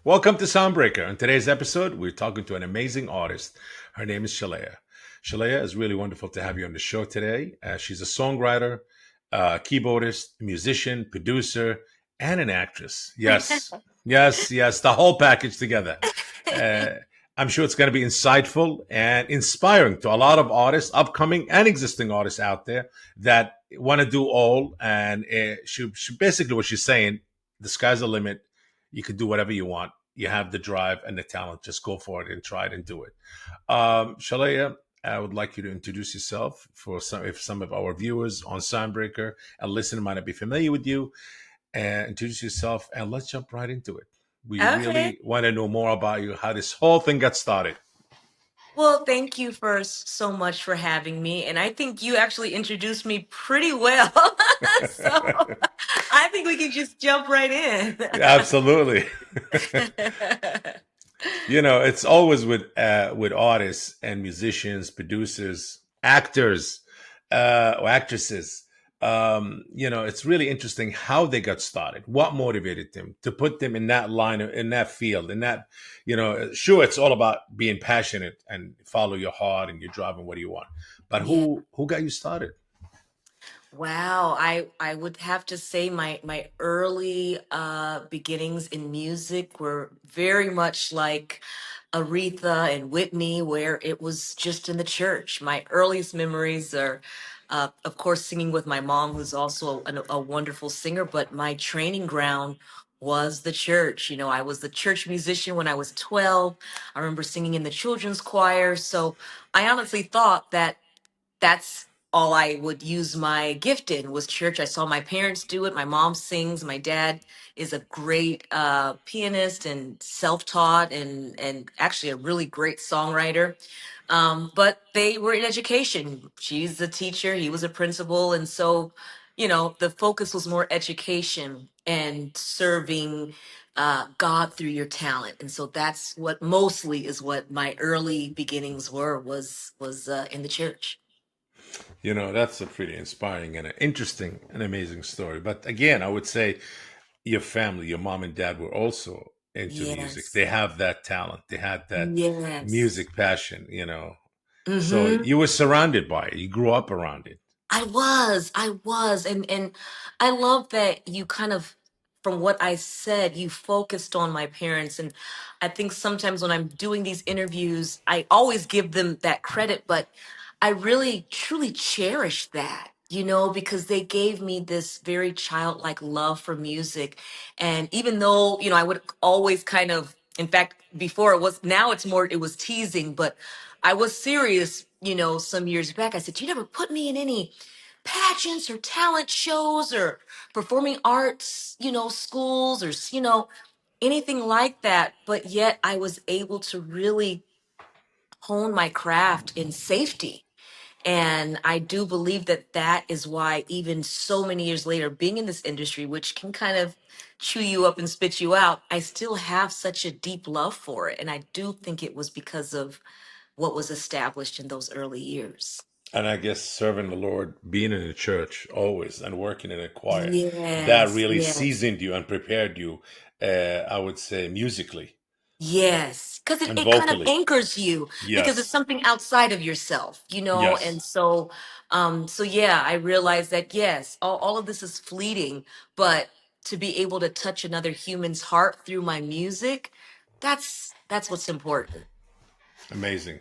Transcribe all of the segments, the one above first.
Welcome to SoundBreaker. In today's episode, we're talking to an amazing artist. Her name is Sheléa. Sheléa is really wonderful to have you on the show today. She's a songwriter, keyboardist, musician, producer, and an actress. Yes, yes, yes, the whole package together. Uh, I'm sure it's going to be insightful and inspiring to a lot of artists, upcoming and existing artists out there that want to do all. And she basically what she's saying, the sky's the limit. You can do whatever you want. You have the drive and the talent. Just go for it and try it and do it. Shalaya, I would like you to introduce yourself for some of our viewers on Soundbreaker and listener might not be familiar with you. And introduce yourself and let's jump right into it. We Okay. really want to know more about you, how this whole thing got started. Well, thank you so much for having me. And I think you actually introduced me pretty well. So I think we can just jump right in. Absolutely. It's always with artists and musicians, producers, actors, or actresses. It's really interesting how they got started. What motivated them to put them in that line, in that field, in that. Sure, it's all about being passionate and follow your heart and you're driving what do you want. But Yeah. who got you started? Wow. I would have to say my early beginnings in music were very much like Aretha and Whitney, where it was just in the church. My earliest memories are, of course, singing with my mom, who's also a wonderful singer, but my training ground was the church. I was the church musician when I was 12. I remember singing in the children's choir. So I honestly thought that that's all I would use my gift in was church. I saw my parents do it. My mom sings. My dad is a great pianist and self-taught and actually a really great songwriter. But they were in education. She's a teacher. He was a principal, and so the focus was more education and serving God through your talent. And so that's what mostly is what my early beginnings was in the church. That's a pretty inspiring and an interesting and amazing story. But again, I would say your family, your mom and dad were also into music. Yes. They have that talent. They had that Yes. music passion. So Mm-hmm. you were surrounded by it. You grew up around it. I was. And I love that you kind of, from what I said, you focused on my parents. And I think sometimes when I'm doing these interviews, I always give them that credit, but I really truly cherish that, because they gave me this very childlike love for music. And even though, I would always kind of, in fact, before now it's more, it was teasing, but I was serious, some years back. I said, you never put me in any pageants or talent shows or performing arts, schools or, anything like that. But yet I was able to really hone my craft in safety. And I do believe that that is why, even so many years later, being in this industry, which can kind of chew you up and spit you out, I still have such a deep love for it. And I do think it was because of what was established in those early years. And I guess serving the Lord, being in the church always and working in a choir, that Yes, really yes, seasoned you and prepared you, I would say, musically yes. Because it, and it kind of vocally. anchors you because it's Yes. something outside of yourself, Yes. and so yeah, I realized that yes, all of this is fleeting, but to be able to touch another human's heart through my music, that's what's important. Amazing.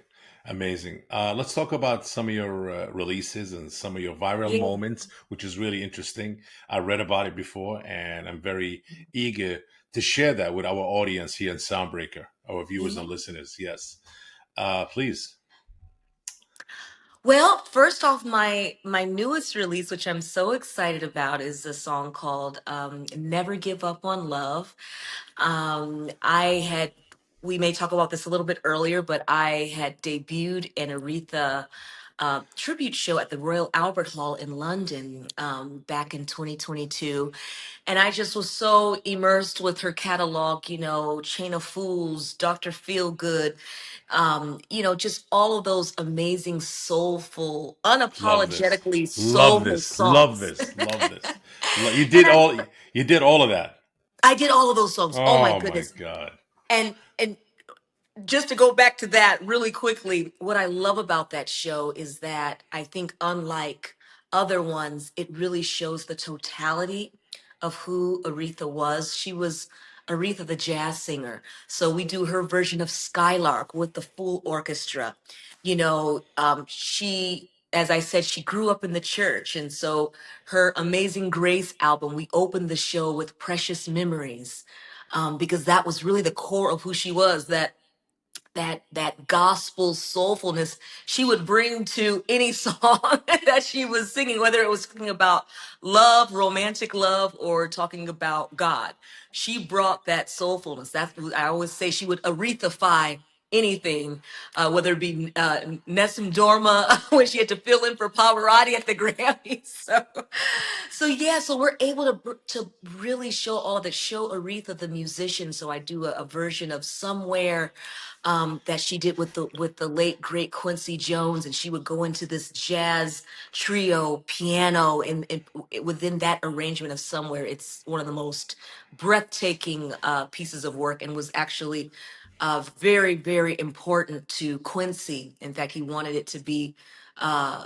Amazing. Let's talk about some of your releases and some of your viral Yeah. moments, which is really interesting. I read about it before, and I'm very eager to share that with our audience here in Soundbreaker, our viewers Yeah. and listeners. Yes. Please. Well, first off, my newest release, which I'm so excited about, is a song called "Never Give Up on Love." I had, we may talk about this a little bit earlier, but I had debuted an Aretha tribute show at the Royal Albert Hall in London back in 2022. And I just was so immersed with her catalog, Chain of Fools, Dr. Feelgood, just all of those amazing, soulful, Love this. unapologetically Love soulful this. Love songs. this. Love this. You And did all. You did all of that. I did all of those songs. Oh my Oh my goodness. God. And just to go back to that really quickly, what I love about that show is that I think, unlike other ones, it really shows the totality of who Aretha was. She was Aretha, the jazz singer. So we do her version of Skylark with the full orchestra. She, as I said, she grew up in the church. And so her Amazing Grace album, we opened the show with Precious Memories, because that was really the core of who she was. That gospel soulfulness she would bring to any song that she was singing, whether it was talking about love, romantic love, or talking about God. She brought that soulfulness. That's, I always say, she would Arethify anything, whether it be Nessun Dorma when she had to fill in for Pavarotti at the Grammys. So yeah, so we're able to really show all that, show Aretha the musician. So I do a version of Somewhere, that she did with the late great Quincy Jones, and she would go into this jazz trio piano, and within that arrangement of Somewhere, it's one of the most breathtaking pieces of work, and was actually very, very important to Quincy. In fact, he wanted it to be uh,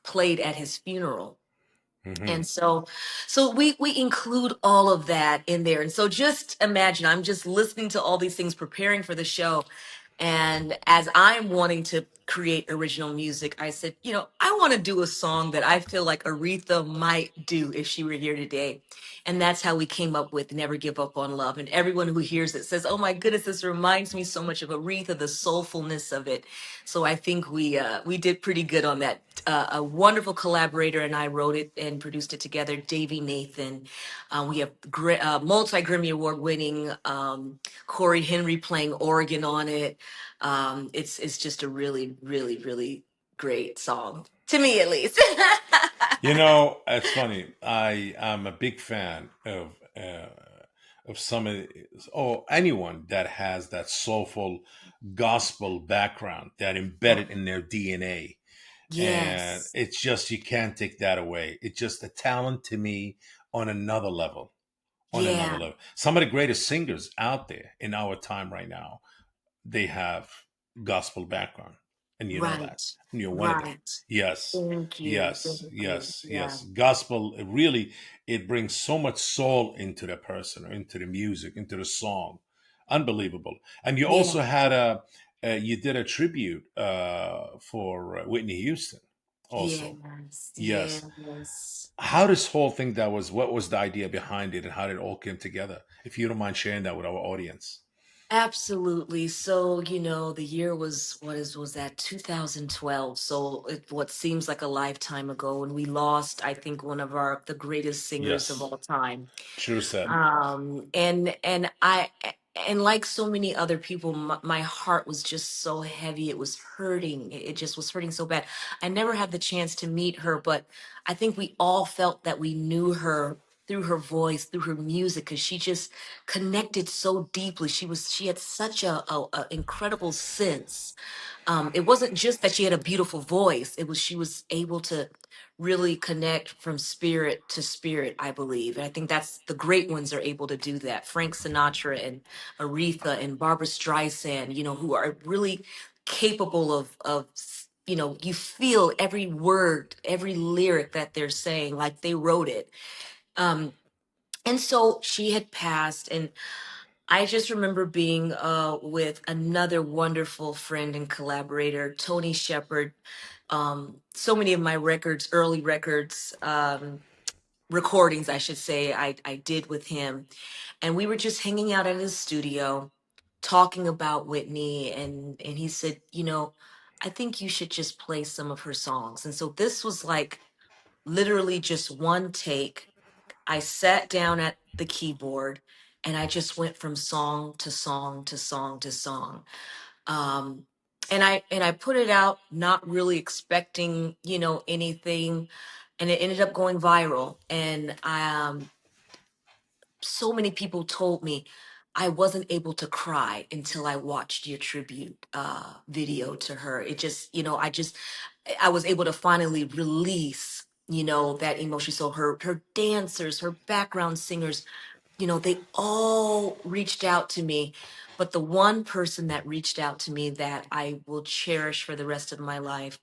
played at his funeral. Hmm. And so we include all of that in there. And so just imagine, I'm just listening to all these things, preparing for the show. And as I'm wanting to create original music, I said, I want to do a song that I feel like Aretha might do if she were here today. And that's how we came up with Never Give Up on Love. And everyone who hears it says, oh my goodness, this reminds me so much of Aretha, the soulfulness of it. So I think we did pretty good on that. A wonderful collaborator and I wrote it and produced it together, Davy Nathan. We have multi-Grammy Award winning Corey Henry playing organ on it. It's just a really, really, really great song, to me at least. It's funny. I am a big fan of some of, or anyone that has that soulful gospel background that embedded in their DNA. And Yes. it's just, you can't take that away. It's just a talent to me on another level. On another Yeah. level. Some of the greatest singers out there in our time right now, they have gospel background, and you know that, Right. and you're one of them. Right. Yes, Thank you. yes, Thank you. yes, Yeah. yes. Gospel, it really, it brings so much soul into the person, or into the music, into the song. Unbelievable. And you Yeah. also had you did a tribute for Whitney Houston also. Yes. Yes. Yes. How this whole thing, that was, what was the idea behind it, and how did it all came together, if you don't mind sharing that with our audience? Absolutely. So, the year was that 2012. So what seems like a lifetime ago, and we lost, I think, one of the greatest singers of Yes. all time. True said. And like so many other people, my heart was just so heavy. It was hurting. It just was hurting so bad. I never had the chance to meet her, but I think we all felt that we knew her through her voice, through her music, because she just connected so deeply. She had such a incredible sense. It wasn't just that she had a beautiful voice. It was, she was able to really connect from spirit to spirit, I believe. And I think that's, the great ones are able to do that. Frank Sinatra and Aretha and Barbara Streisand, who are really capable of you feel every word, every lyric that they're saying, like they wrote it. Um, and so she had passed, and I just remember being with another wonderful friend and collaborator, Tony Shepard. So many of my records, early records, recordings, I should say, I did with him. And we were just hanging out at his studio talking about Whitney. And he said, I think you should just play some of her songs. And so this was like literally just one take. I sat down at the keyboard and I just went from song to song to song to song. Um, and I put it out, not really expecting, anything, and it ended up going viral. And so many people told me I wasn't able to cry until I watched your tribute video to her. It just, I was able to finally release, that emotion. So her dancers, her background singers they all reached out to me, but the one person that reached out to me that I will cherish for the rest of my life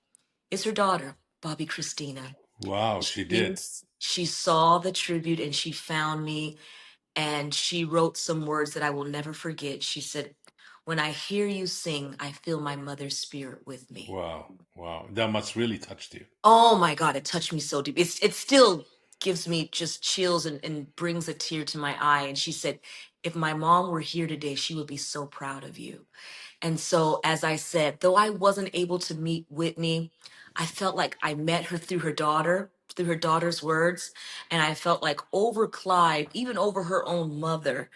is her daughter, Bobby Christina. Wow, she did. She saw the tribute and she found me, and she wrote some words that I will never forget. She said, "When I hear you sing, I feel my mother's spirit with me." Wow, wow. That must really touched you. Oh my God, it touched me so deep. It still gives me just chills and brings a tear to my eye. And she said, "If my mom were here today, she would be so proud of you." And so, as I said, though I wasn't able to meet Whitney, I felt like I met her through her daughter's words. And I felt like over Clive, even over her own mother,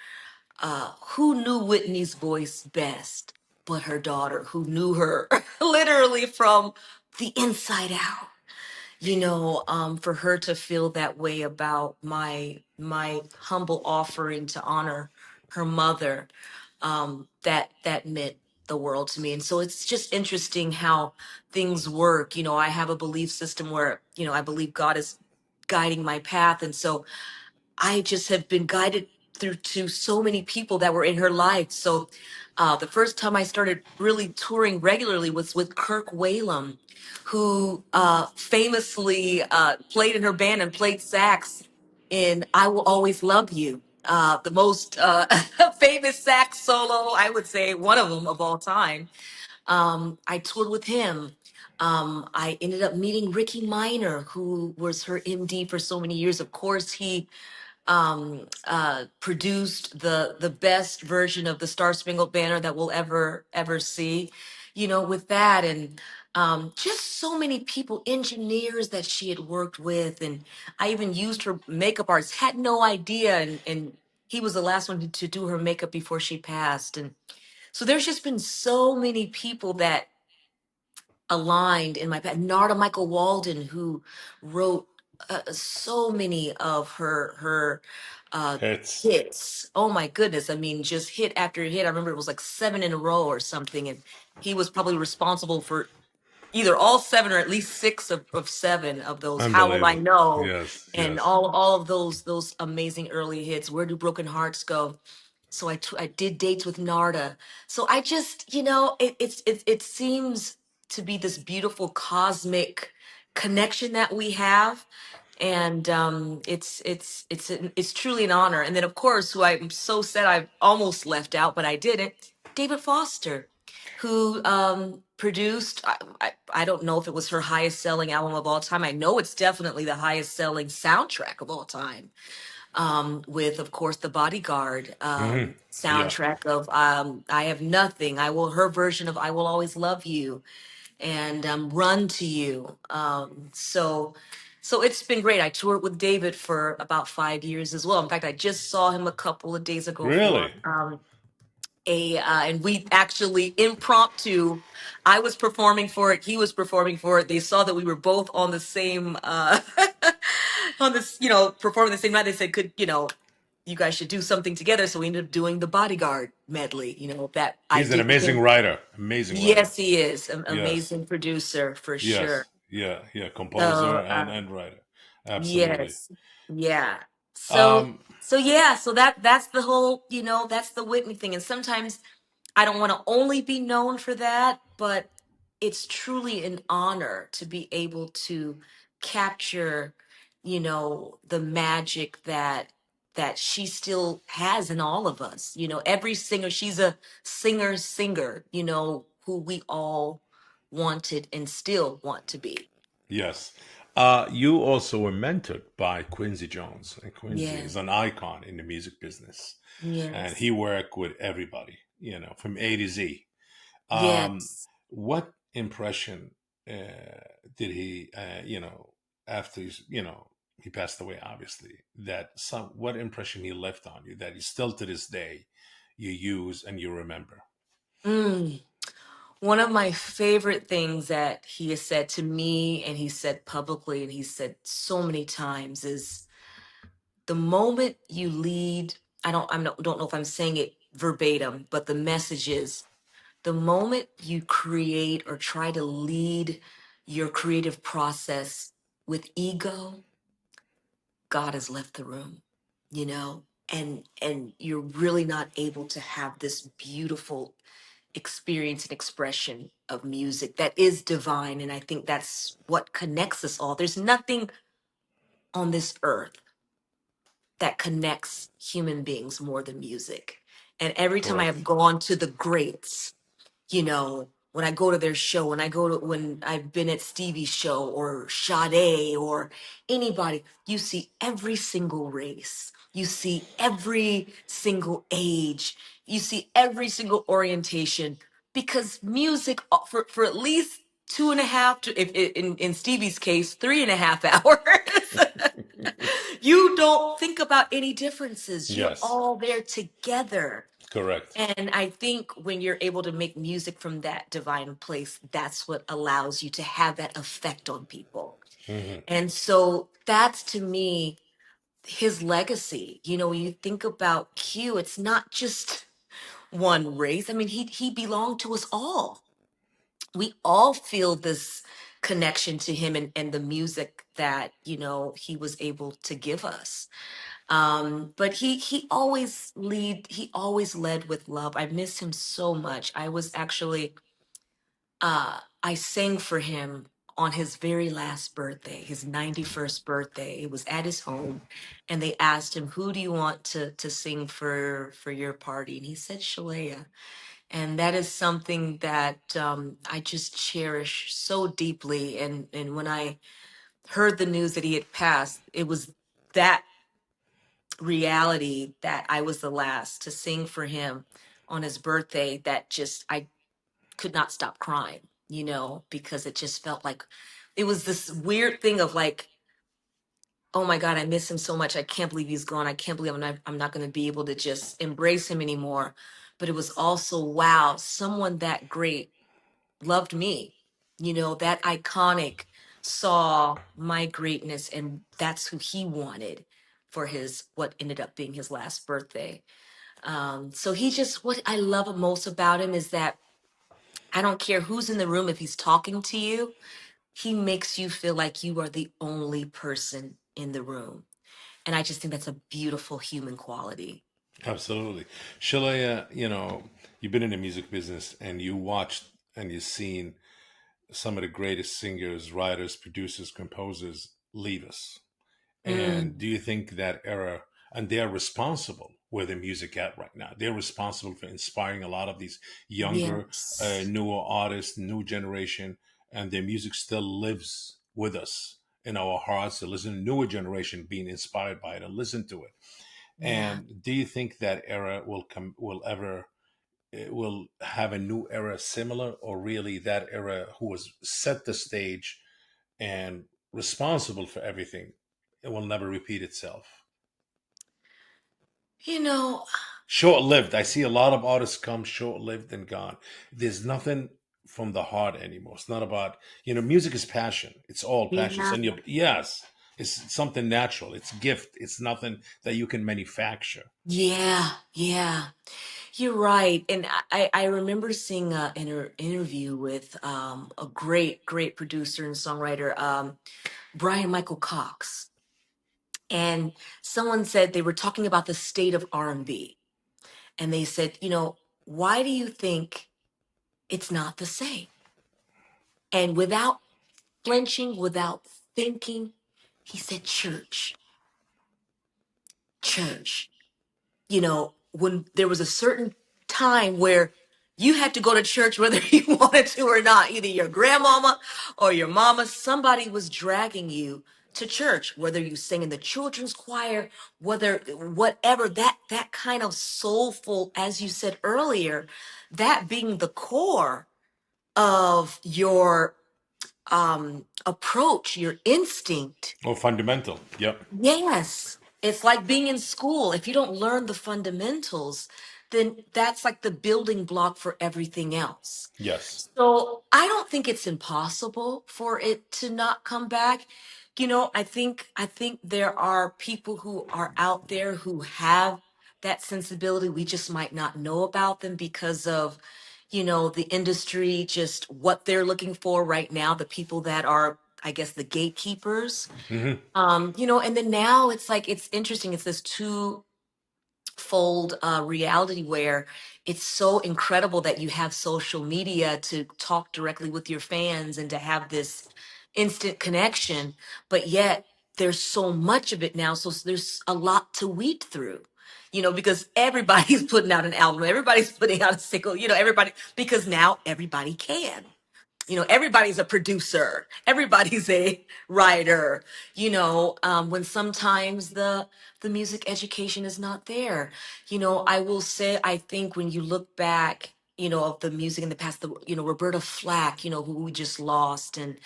who knew Whitney's voice best but her daughter, who knew her literally from the inside out. For her to feel that way about my humble offering to honor her mother, that meant the world to me. And so it's just interesting how things work. I have a belief system where, I believe God is guiding my path. And so I just have been guided through to so many people that were in her life. So the first time I started really touring regularly was with Kirk Whalum, who famously played in her band and played sax in "I Will Always Love You." The most famous sax solo, I would say, one of them of all time. I toured with him. I ended up meeting Ricky Minor, who was her MD for so many years. Of course, he produced the best version of the Star Spangled Banner that we'll ever see. With that, and just so many people, engineers that she had worked with, and I even used her makeup artist. Had no idea, and he was the last one to do her makeup before she passed, and so there's just been so many people that aligned in my path. Narda Michael Walden, who wrote so many of her uh, Hits. hits. Oh my goodness! I mean, just hit after hit. I remember it was like 7 in a row or something, and he was probably responsible for either all 7 or at least 6 of 7 of those. "How Will I Unbelievable. Know?" Yes, And yes. all of those amazing early hits. "Where Do Broken Hearts Go?" So I did dates with Narda. So I just, it seems to be this beautiful cosmic connection that we have, and it's truly an honor. And then of course, who I'm so sad I almost left out, but I didn't. David Foster, who produced. I don't know if it was her highest selling album of all time. I know it's definitely the highest selling soundtrack of all time, with, of course, the Bodyguard Hmm. Yeah. soundtrack of "I Have Nothing." Her version of "I Will Always Love You," and "Run to You." So it's been great. I toured with David for about 5 years as well. In fact, I just saw him a couple of days ago for Really? and we actually impromptu. I was performing for it. He was performing for it. They saw that we were both on the same on this, performing the same night. They said, "Could you guys should do something together?" So we ended up doing the Bodyguard medley. That I He's an did with amazing him. writer. Amazing writer. Yes, he is an Yes. amazing producer for sure. Yes. Yeah. Yeah. Composer So and writer. Absolutely. yes, yeah. So Um, so yeah. So that's the whole. That's the Whitney thing. And sometimes I don't want to only be known for that, but it's truly an honor to be able to capture, the magic that she still has in all of us. Every singer, she's a singer, who we all wanted and still want to be. yes. You also were mentored by Quincy Jones, and Quincy Yeah. is an icon in the music business, and he Yes. worked with everybody, from A to Z. Yes. What impression did he, after he passed away, obviously, what impression he left on you that you still to this day you use and you remember? Mm. One of my favorite things that he has said to me, and he said publicly, and he said so many times, is the moment you lead. I don't know if I'm saying it verbatim, but the message is the moment you create or try to lead your creative process with ego, God has left the room. You know, and you're really not able to have this beautiful experience and expression of music that is divine. And I think that's what connects us all. There's nothing on this earth that connects human beings more than music. And every time I Correct. have gone to the greats, you know, when I go to their show, when I've been at Stevie's show or Sade or anybody, you see every single race, you see every single age, you see every single orientation, because music for at least two and a half to, if in Stevie's case, 3.5 hours. You don't think about any differences. You're Yes. all there together. Correct. And I think when you're able to make music from that divine place, that's what allows you to have that effect on people. Hmm. And so that's, to me, his legacy. You know, when you think about Q, it's not just one race. I mean, he belonged to us all. We all feel this connection to him and the music that, you know, he was able to give us. But he always led with love. I miss him so much. I was actually I sang for him on his very last birthday, his 91st birthday. It was at his home, and they asked him, "Who do you want to sing for your party?" And he said Sheléa. And that is something that I just cherish so deeply. And when I heard the news that he had passed, it was that reality that I was the last to sing for him on his birthday that just I could not stop crying, you know, because it just felt like it was this weird thing of like, oh my God, I miss him so much. I can't believe he's gone. I can't believe I'm not going to be able to just embrace him anymore. But it was also, wow, someone that great loved me, you know, that iconic saw my greatness, and that's who he wanted for his what ended up being his last birthday. So he just, what I love most about him is that I don't care who's in the room, if he's talking to you, he makes you feel like you are the only person in the room. And I just think that's a beautiful human quality. Absolutely. Shalaya, you've been in the music business and you watched and you've seen some of the greatest singers, writers, producers, composers leave us. And Mm, do you think that era, and they're responsible where the music at right now? They're responsible for inspiring a lot of these younger, yes. newer artists, new generation, and their music still lives with us in our hearts. To listen to newer generation being inspired by it and listen to it. Yeah. And do you think that era will ever it will have a new era similar, or really that era who was set the stage and responsible for everything, it will never repeat itself? You know, Short lived. I see a lot of artists come short lived and gone. There's nothing from the heart anymore. It's not about, music is passion. It's all passion. It's yeah. in your, yes, it's something natural. It's gift. It's nothing that you can manufacture. Yeah, yeah, you're right. And I remember seeing an interview with a great producer and songwriter, Brian Michael Cox. And someone said they were talking about the state of R&B. And they said, you know, why do you think it's not the same? And without flinching, without thinking, he said, church. You know, when there was a certain time where you had to go to church whether you wanted to or not, either your grandmama or your mama, somebody was dragging you to church, whether you sing in the children's choir, whether whatever, that kind of soulful, as you said earlier, that being the core of your approach, your instinct. Oh, fundamental. Yep. Yes. It's like being in school. If you don't learn the fundamentals, then that's like the building block for everything else. Yes. So I don't think it's impossible for it to not come back. You know, I think there are people who are out there who have that sensibility. We just might not know about them because of, you know, the industry, just what they're looking for right now, the people that are, I guess, the gatekeepers. Hmm. You know, and then now it's like it's interesting. It's this two. fold reality where it's so incredible that you have social media to talk directly with your fans and to have this instant connection, but yet there's so much of it now, so there's a lot to weed through, because everybody's putting out an album, everybody's putting out a single, everybody, because now everybody can. Everybody's a producer, everybody's a writer, when sometimes the music education is not there. I will say, I think when you look back, of the music in the past, Roberta Flack, who we just lost, and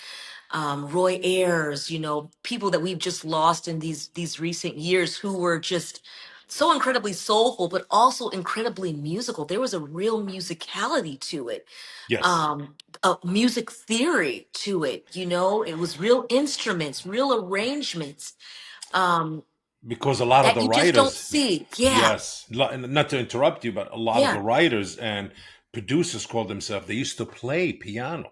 Roy Ayers, people that we've just lost in these recent years, who were just so incredibly soulful, but also incredibly musical. There was a real musicality to it, Yes, a music theory to it. It was real instruments, real arrangements, um, because a lot of that the you just don't writers, see. Yeah, yes, not to interrupt you, but a lot of yeah, the writers and producers call themselves, they used to play piano.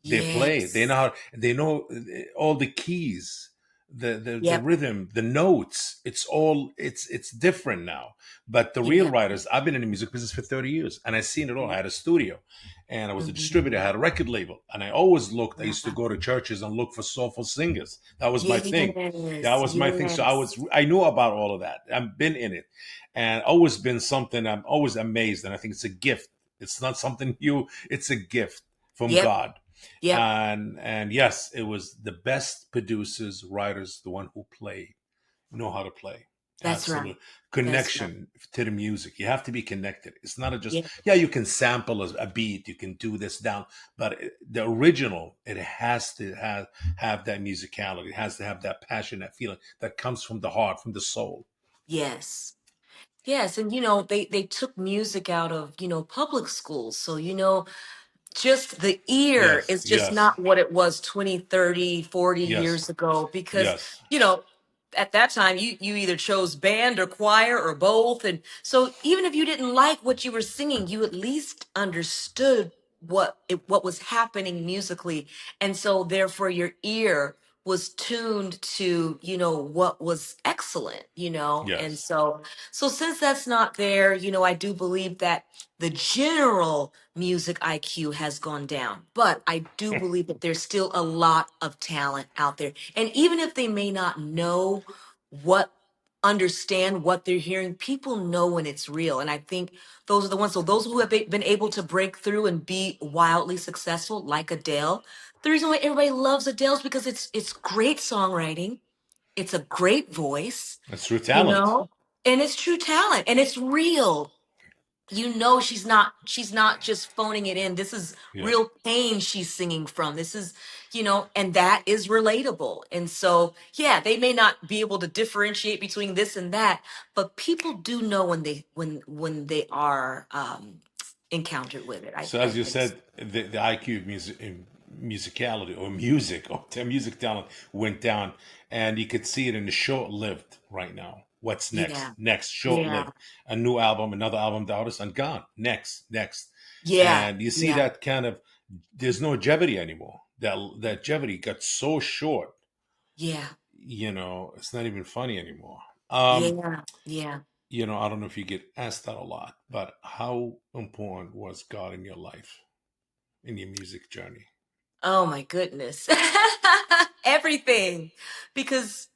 They play. They know yes, how. They know all the keys, the yep, rhythm, the notes. It's all. It's different now. But the real yeah, writers. I've been in the music business for 30 years, and I've seen it all. I had a studio, and I was a mhm, distributor. I had a record label, and I always looked. I used to yeah, go to churches and look for soulful singers. That was my thing. That yes, was my thing. So I yes, was. I knew about all of that. I've been in it, and always been something. I'm always amazed, and I think it's a gift. It's not something new. It's a gift from yep, God. yep. And yes, it was the best producers, writers, the one who play, know how to play. That's right. Absolute That's right. connection to the music. You have to be connected. It's not a just, Yeah. yeah, you can sample a beat, you can do this down, but the original, it has to have that musicality. It has to have that passion, that feeling that comes from the heart, from the soul. Yes. Yes. And they took music out of, public schools. So, just the ear Yes, is just yes, not what it was 20, 30, 40 yes, years ago, because yes. you know at that time you either chose band or choir or both, and so even if you didn't like what you were singing, you at least understood what was happening musically, and so therefore your ear was tuned to what was excellent, and Yes. so since that's not there, I do believe that the general music IQ has gone down. But I do believe that there's still a lot of talent out there. And even if they may not know what, understand what they're hearing, people know when it's real. And I think those are the ones. So those who have been able to break through and be wildly successful, like Adele, the reason why everybody loves Adele is because it's great songwriting. It's a great voice, That's true you talent. know, and it's true talent and it's real. She's not just phoning it in. This is Yeah. real pain she's singing from. This is, and that is relatable. And so yeah, they may not be able to differentiate between this and that, but people do know when they are encountered with it. i So i as you think so. said, the IQ of musicality or music or the music talent went down, and you could see it in the short-lived right now. What's next? Yeah, Next, yeah, short-lived. A new album, another album, the artist, and gone. Next, next, yeah, and you see yeah, that kind of. There's no longevity anymore. That longevity got so short. yeah, It's not even funny anymore. yeah, yeah. I don't know if you get asked that a lot, but how important was God in your life, in your music journey? Oh my goodness. Everything. Because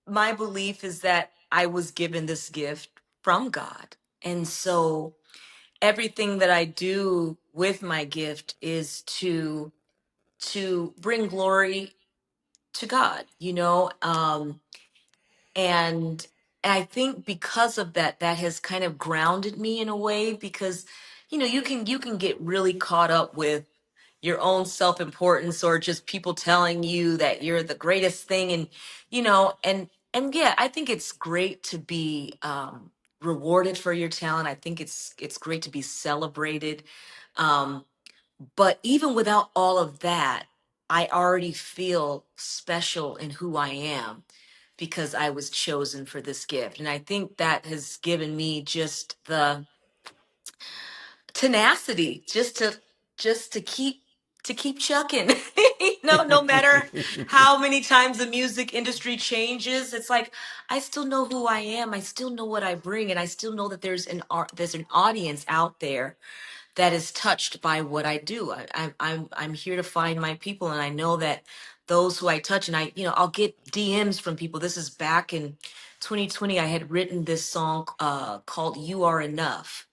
my belief is that I was given this gift from God. And so everything that I do with my gift is to bring glory to God, and I think because of that, that has kind of grounded me in a way, because you can get really caught up with your own self-importance, or just people telling you that you're the greatest thing, and and yeah, I think it's great to be rewarded for your talent. I think it's great to be celebrated, um but even without all of that, I already feel special in who I am because I was chosen for this gift. And I think that has given me just the tenacity, just to keep chucking. No matter how many times the music industry changes, it's like I still know who I am. I still know what I bring, and I still know that there's an audience out there that is touched by what I do. I'm here to find my people, and I know that those who I touch, and I'll get DMs from people. This is back in 2020. I had written this song called "You Are Enough."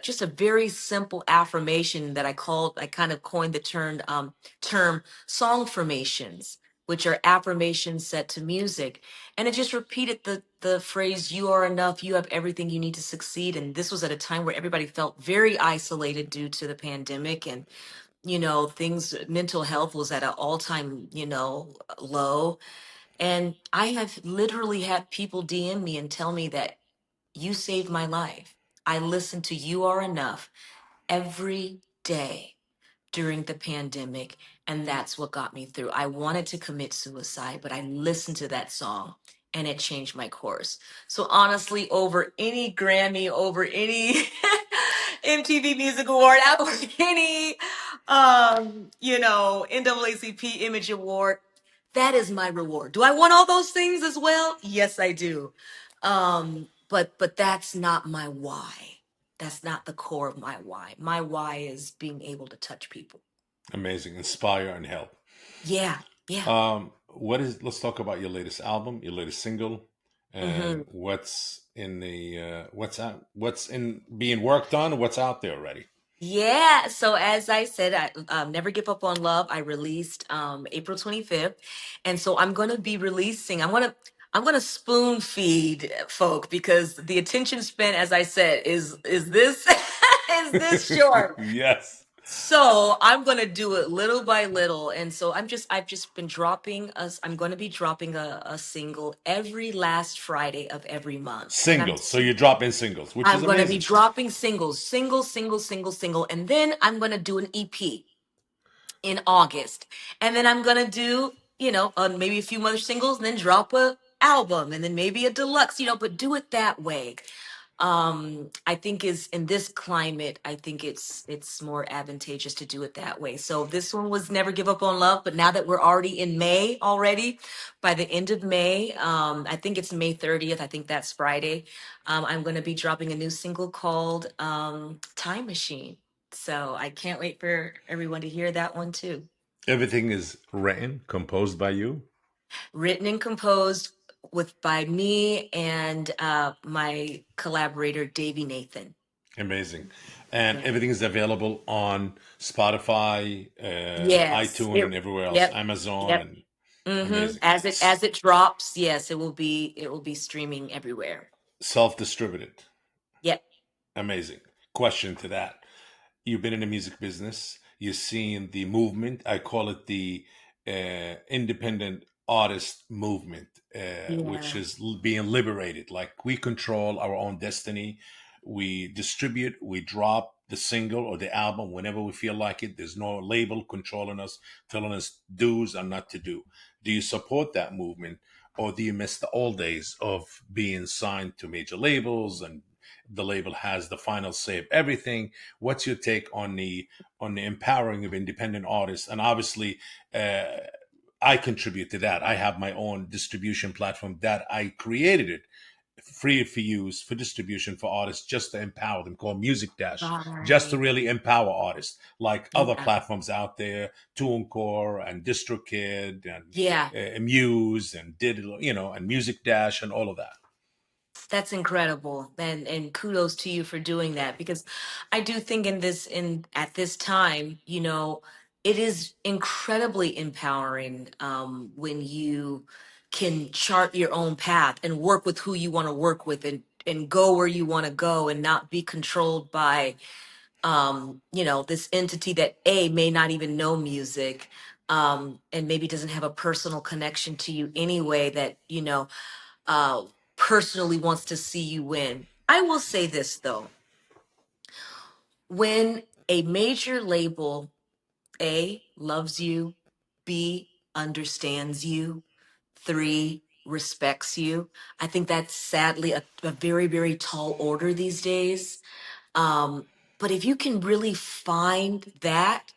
Just a very simple affirmation that I kind of coined the term song formations, which are affirmations set to music. And it just repeated the phrase, you are enough, you have everything you need to succeed. And this was at a time where everybody felt very isolated due to the pandemic. And, mental health was at an all-time, low. And I have literally had people DM me and tell me that you saved my life. I listened to You Are Enough every day during the pandemic, and that's what got me through. I wanted to commit suicide, but I listened to that song and it changed my course. So honestly, over any Grammy, over any MTV Music Award, over any NAACP Image Award, that is my reward. Do I want all those things as well? Yes, I do. But that's not my why. That's not the core of my why. My why is being able to touch people. Amazing, inspire and help. Yeah, yeah. Let's talk about your latest album, your latest single, hmm and what's in the what's in being worked on, what's out there already. Yeah. So as I said, I Never Give Up on Love. I released April 25th. And so I'm gonna spoon feed folk because the attention span, as I said, is this is this short. Yes. So I'm gonna do it little by little, and so I've just been I'm gonna be dropping a single every last Friday of every month, and Singles. So you drop in singles, which is I'm gonna be amazing. dropping singles, single, and then I'm gonna do an EP in August, and then I'm gonna do maybe a few other singles, and then drop a album, and then maybe a deluxe, but do it that way. I think is in this climate, I think it's more advantageous to do it that way. So this one was Never Give Up on Love, but now that we're already in May already, by the end of May, I think it's May 30th, I think that's Friday, I'm going to be dropping a new single called Time Machine. So I can't wait for everyone to hear that one too. Everything is written, composed by you. Written and composed with by me and my collaborator Davey Nathan. Amazing. And Yeah. everything is available on Spotify, Yes. iTunes, and everywhere else, Yep. Amazon, Yep. and amazing. As it drops, yes, it will be streaming everywhere. Self-distributed. Yep. Amazing. Question to that. You've been in the music business. You've seen the movement. I call it the independent artist movement, which Yeah. is being liberated. Like we control our own destiny. We distribute, we drop the single or the album whenever we feel like it. There's no label controlling us, telling us do's and not to do. Do you support that movement? Or do you miss the old days of being signed to major labels and the label has the final say of everything? What's your take on the empowering of independent artists? And obviously, I contribute to that. I have my own distribution platform that I created it free for use for distribution for artists just to empower them, called Music Dash, just to Right. really empower artists like other Yeah. platforms out there, TuneCore and DistroKid and Yeah. Muse and Digital, and Music Dash and all of that. That's incredible. And kudos to you for doing that because I do think in at this time, it is incredibly empowering when you can chart your own path and work with who you want to work with and go where you want to go and not be controlled by this entity that A may not even know music and maybe doesn't have a personal connection to you anyway that, uh, personally wants to see you win. I will say this though, when a major label A loves you, B understands you, three respects you, I think that's sadly a very, very tall order these days. But if you can really find that,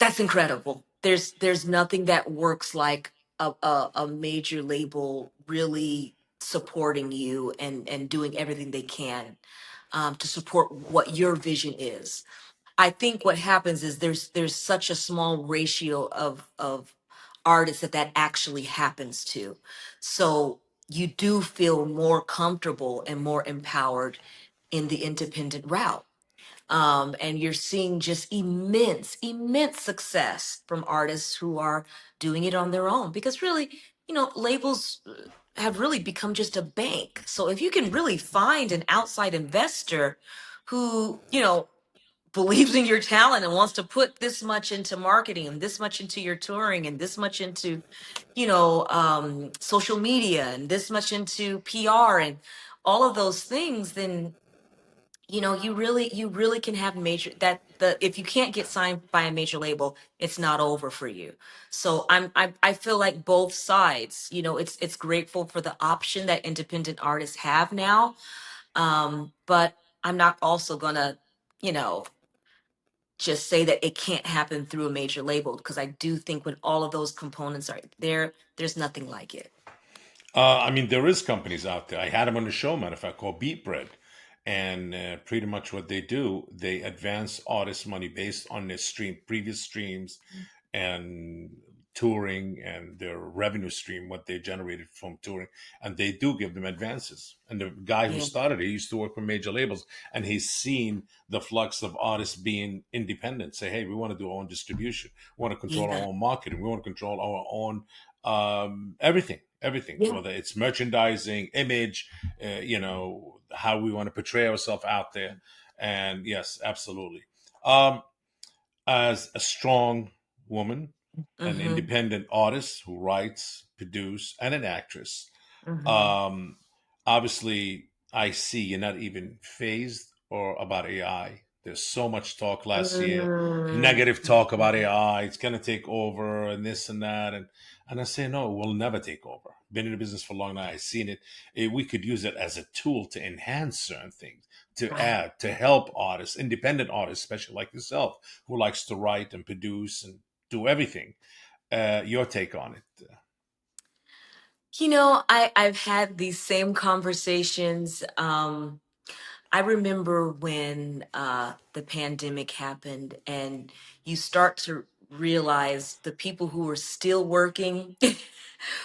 That's incredible. There's nothing that works like a major label really supporting you and doing everything they can to support what your vision is. I think what happens is there's such a small ratio of artists that actually happens to. So you do feel more comfortable and more empowered in the independent route. And you're seeing just immense success from artists who are doing it on their own because really, labels have really become just a bank. So if you can really find an outside investor who, believes in your talent and wants to put this much into marketing and this much into your touring and this much into, social media and this much into PR and all of those things, then you really can have major that the if you can't get signed by a major label, it's not over for you. So I feel like both sides, it's grateful for the option that independent artists have now. But I'm not also gonna, you know, just say that it can't happen through a major label because I do think when all of those components are there, there's nothing like it. I mean, there is companies out there. I had them on the show, matter of fact, called Beat Bread, and pretty much what they do, they advance artist money based on their previous streams, and touring and their revenue stream, what they generated from touring, and they do give them advances. And the guy who Yeah, started it used to work for major labels, and he's seen the flux of artists being independent. Say, hey, we want to do our own distribution, we want to control yeah, our own marketing, we want to control our own everything, yeah. whether it's merchandising, image, how we want to portray ourselves out there. And yes, absolutely. Um, as a strong woman, an Mm-hmm. independent artist who writes, produce, and an actress. Mm-hmm. Um, Obviously, I see you're not even phased or about AI. There's so much talk last year, negative talk about Mm-hmm. AI. It's gonna take over and this and that, and I say no, it will never take over. Been in the business for a long time. I've seen it. We could use it as a tool to enhance certain things, to Right. add, to help artists, independent artists, especially like yourself, who likes to write and produce and do everything. Your take on it? I've had these same conversations. I remember when the pandemic happened, and you start to realize the people who were still working,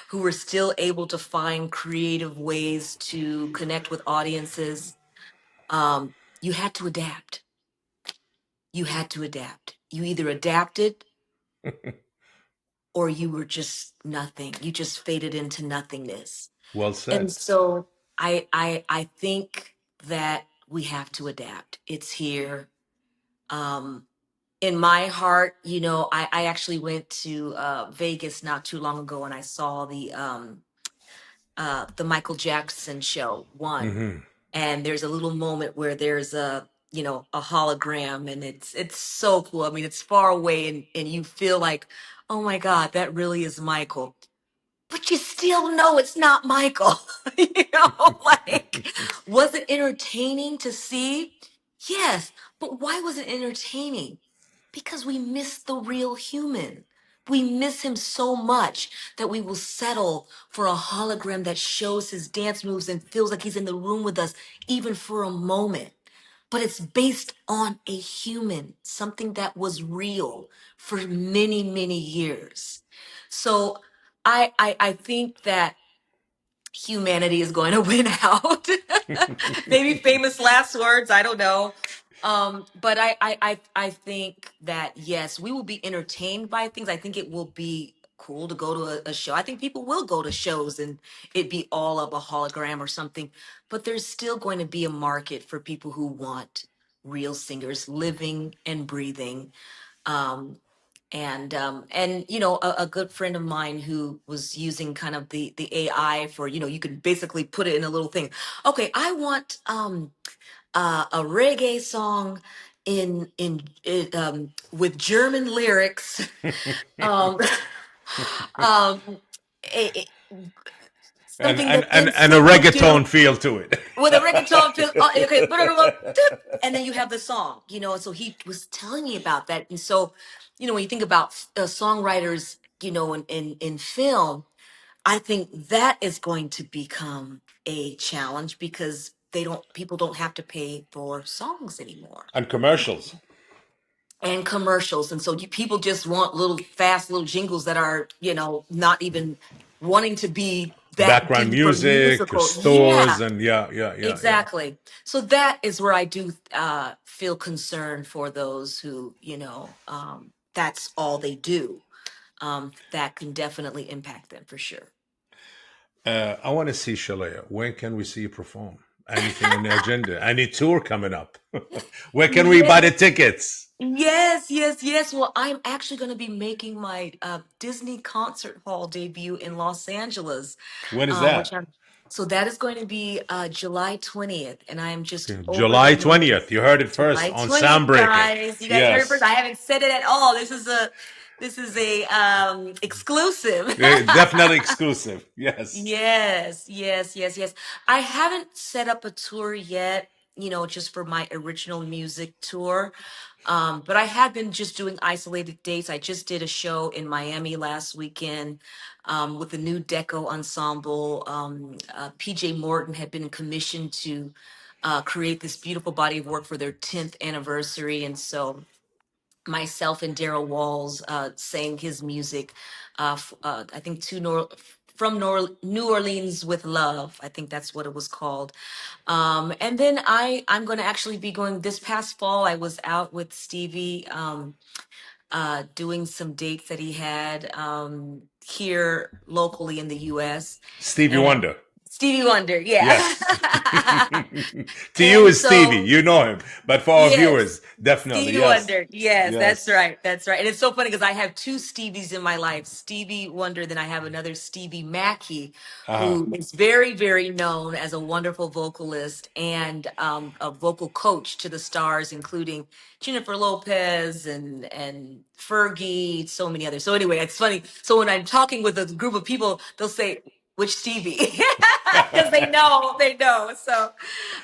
who were still able to find creative ways to connect with audiences. You had to adapt. You had to adapt. You either adapted or you were just nothing. You just faded into nothingness. Well And said. so I think that we have to adapt. It's here. Um, in my heart, I actually went to Vegas not too long ago and I saw the Michael Jackson show one. Hmm. And there's a little moment where there's a hologram and it's so cool. I mean, it's far away and you feel like, oh my God, that really is Michael, but you still know it's not Michael. Like, was it entertaining to see? Yes, but why was it entertaining? Because we miss the real human. We miss him so much that we will settle for a hologram that shows his dance moves and feels like he's in the room with us, even for a moment. But it's based on a human, something that was real for many years. So I think that humanity is going to win out. Maybe famous last words, I don't know. But I think that yes, we will be entertained by things. I think it will be cool to go to a show. I think people will go to shows and it be all of a hologram or something. But there's still going to be a market for people who want real singers living and breathing. Um, and a good friend of mine who was using kind of the AI for, you could basically put it in a little thing. Okay, I want a reggae song with German lyrics. um um and something and that and, and a NSYNC would do reggaeton feel to it. with a reggaeton feel. Okay, and then you have the song, and so he was telling me about that. And so, when you think about songwriters, in film, I think that is going to become a challenge because people don't have to pay for songs anymore And commercials, and commercials. And so people just want little fast little jingles that are, not even wanting to be that background deep or music, musical. Yeah, stores, and yeah. exactly. So that is where I do feel concerned for those who, that's all they do. That can definitely impact them for sure. I want to see Sheléa. When can we see you perform? Anything on the agenda? Any tour coming up? Where can we buy the Yes. tickets? Yes, yes, yes. Well, I'm actually going to be making my Disney concert hall debut in Los Angeles, When is which that? I'm. So that is going to be July 20th, and I am just over the July moon. 20th. You heard it first July on 20th, SoundBreaker. guys. You guys heard it first. Yes. I haven't said it at all. This is a exclusive. Definitely exclusive. Yes. Yes, yes, yes, yes. I haven't set up a tour yet, just for my original music tour. But I have been just doing isolated dates. I just did a show in Miami last weekend with the new Deco Ensemble. PJ Morton had been commissioned to create this beautiful body of work for their 10th anniversary. And so myself and Daryl Walls sang his music. I think from New Orleans with Love. I think that's what it was called. And then I'm going to actually be going this past fall. I was out with Stevie doing some dates that he had here locally in the U.S. Stevie and Wonder. Stevie Wonder, yeah. Yes. To you And is Stevie. so You know him. But for our yes, viewers, definitely. Stevie Yes. Wonder. Yes, that's Yes. right. That's right. And it's so funny because I have two Stevies in my life, Stevie Wonder, then I have another Stevie Mackey, Uh-huh. who is very, very known as a wonderful vocalist and a vocal coach to the stars, including Jennifer Lopez and Fergie, so many others. So anyway, it's funny. So when I'm talking with a group of people, they'll say, which Stevie? Because they know. So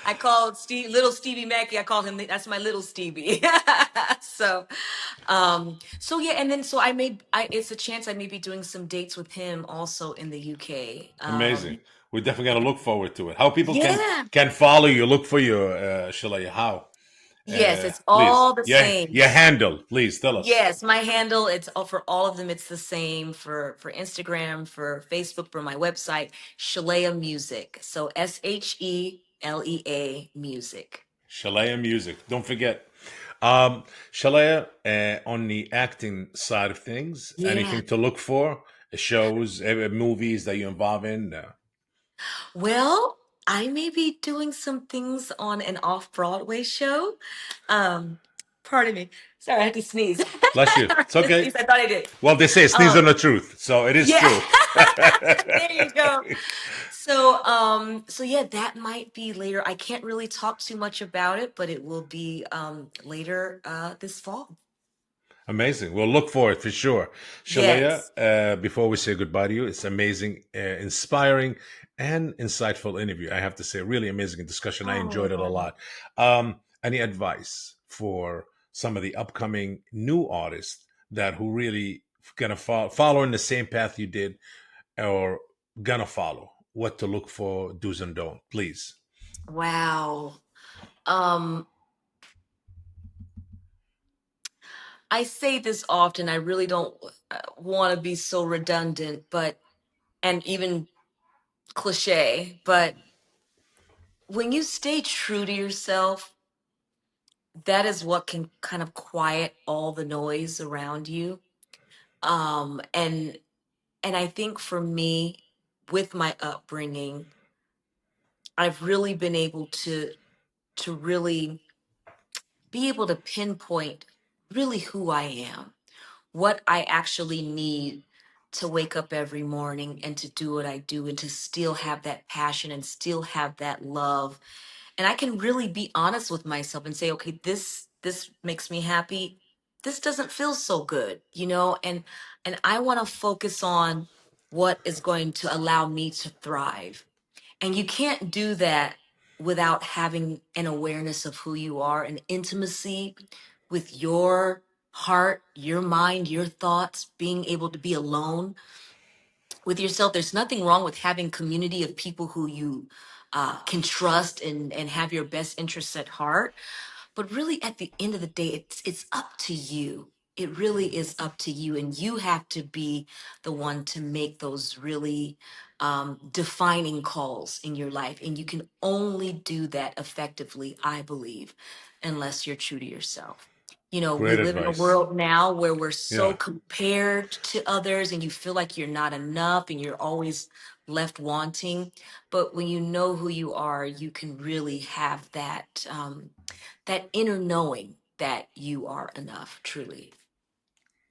I called little Stevie Mackey. I called him. That's my little Stevie. So yeah, and then so it's a chance I may be doing some dates with him also in the UK. Amazing. We're definitely gonna look forward to it. How people can Yeah. can follow you, look for you, Sheléa. How? Yes, it's Please. all the Yeah, same. your handle, please tell us. Yes, my handle, it's all for all of them. It's the same for Instagram, for Facebook, for my website, Shalea Music. So Shelea Music. Sheléa Music. Don't forget. Sheléa, on the acting side of things, Yeah. anything to look for? Shows, movies that you involve in? Well, I may be doing some things on an off-Broadway show. Um, Pardon me. Sorry, I had to sneeze. Bless you. I It's had to okay. sneeze. I thought I did. Well, they say sneeze on Um, the truth, so it is yeah. true. There you go. So yeah, that might be later. I can't really talk too much about it, but it will be later this fall. Amazing. We'll look for it for sure. Shalaya, Yes. before we say goodbye to you, it's amazing, inspiring, and insightful interview. I have to say, really amazing discussion. I enjoyed it a Oh, lot. Any advice for some of the upcoming new artists that who really gonna follow in the same path you did, or gonna follow? What to look for, do's and don't, please. wow. Um, I say this often. I really don't want to be so redundant, but and even cliche, but when you stay true to yourself, that is what can kind of quiet all the noise around you. Um, and and I think for me, with my upbringing, I've really been able to really be able to pinpoint really who I am, what I actually need to wake up every morning and to do what I do and to still have that passion and still have that love. And I can really be honest with myself and say, okay, this makes me happy. This doesn't feel so good, and I want to focus on what is going to allow me to thrive. And you can't do that without having an awareness of who you are, an intimacy with your heart, your mind, your thoughts, being able to be alone with yourself. There's nothing wrong with having community of people who you can trust and have your best interests at heart. But really, at the end of the day, it's up to you. It really is up to you, and you have to be the one to make those really defining calls in your life. And you can only do that effectively, I believe, unless you're true to yourself. You know, we Great live in a advice. world now where we're so Yeah, compared to others, and you feel like you're not enough, and you're always left wanting. But when you know who you are, you can really have that inner knowing that you are enough, truly.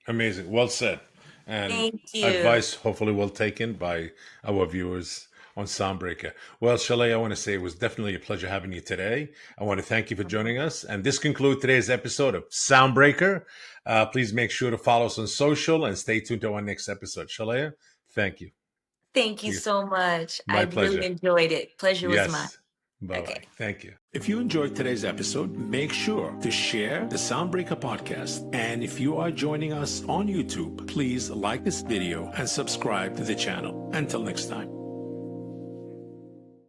amazing. Well said. And Thank you. advice hopefully well taken by our viewers on SoundBreaker. Well, Sheléa, I want to say it was definitely a pleasure having you today. I want to thank you for joining us. And this concludes today's episode of SoundBreaker. Please make sure to follow us on social and stay tuned to our next episode. Sheléa, thank you. Thank you You- so much. I My really pleasure. enjoyed it. Pleasure was mine. Yes. Bye bye. Okay. Thank you. If you enjoyed today's episode, make sure to share the SoundBreaker podcast. And if you are joining us on YouTube, please like this video and subscribe to the channel. Until next time.